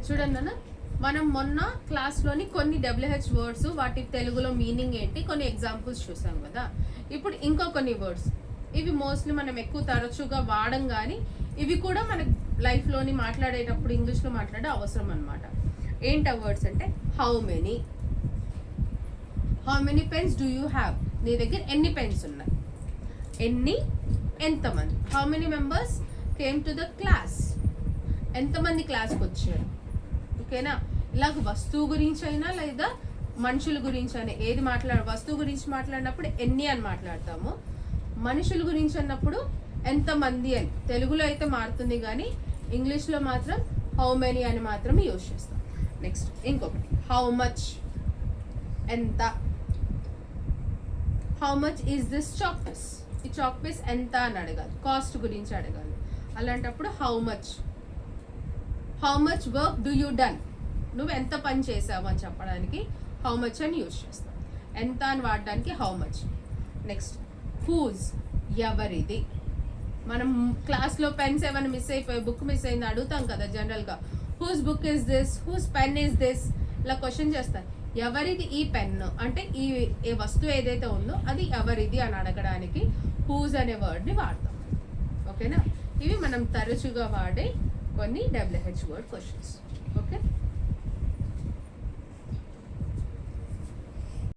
చూడండి అన్న, మనం మొన్న క్లాస్లోని కొన్ని డబ్ల్యూహెచ్ వర్డ్స్ వాటి తెలుగులో మీనింగ్ ఏంటి కొన్ని ఎగ్జాంపుల్స్ చూసాం కదా. ఇప్పుడు ఇంకో కొన్ని వర్డ్స్, ఇవి మోస్ట్లీ మనం ఎక్కువ తరచుగా వాడం, కానీ ఇవి కూడా మన లైఫ్లోని మాట్లాడేటప్పుడు ఇంగ్లీష్లో మాట్లాడే అవసరం అనమాట. ఏంటి ఆ వర్డ్స్ అంటే how many pens do you have, నీ దగ్గర ఎన్ని పెన్స్ ఉన్నాయి. ఎంతమంది, how many members came to the class, ఎంతమంది క్లాస్కి వచ్చారు. ఓకేనా, ఇలాగ వస్తువు గురించి అయినా లేదా మనుషుల గురించి అయినా ఏది వస్తువు గురించి మాట్లాడినప్పుడు ఎన్ని అని మాట్లాడతాము, మనుషుల గురించి అన్నప్పుడు ఎంతమంది అని. తెలుగులో అయితే మారుతుంది కానీ ఇంగ్లీష్లో మాత్రం హౌ మెనీ అని మాత్రమే యూజ్ చేస్తాం. నెక్స్ట్ ఇంకొకటి హౌ మచ్, ఎంత. How much is this chalk piece, ఈ చాక్ పీస్ ఎంత అని అడగాలి, కాస్ట్ గురించి అడగాలి. అలాంటప్పుడు how much work do you done, నువ్వు ఎంత పని చేసావు అని చెప్పడానికి హౌ మచ్ అని యూజ్ చేస్తాం. ఎంత అని వాడడానికి హౌ మచ్. నెక్స్ట్ హూజ్, ఎవరిది. మనం క్లాస్లో పెన్స్ ఏమైనా మిస్ అయిపోయి బుక్ మిస్ అయింది అడుగుతాం కదా జనరల్గా, whose book is this, whose pen is this, ఇలా క్వశ్చన్ చేస్తాను. ఎవరిది ఈ పెన్ను అంటే ఈ వస్తువు ఏదైతే ఉందో అది ఎవరిది అని అడగడానికి హూజ్ అనే వర్డ్ని వాడతాం. ఓకేనా, ఇవి మనం తరచుగా వాడే కొన్ని డబ్ల్యూహెచ్ వర్డ్ క్వశ్చన్స్.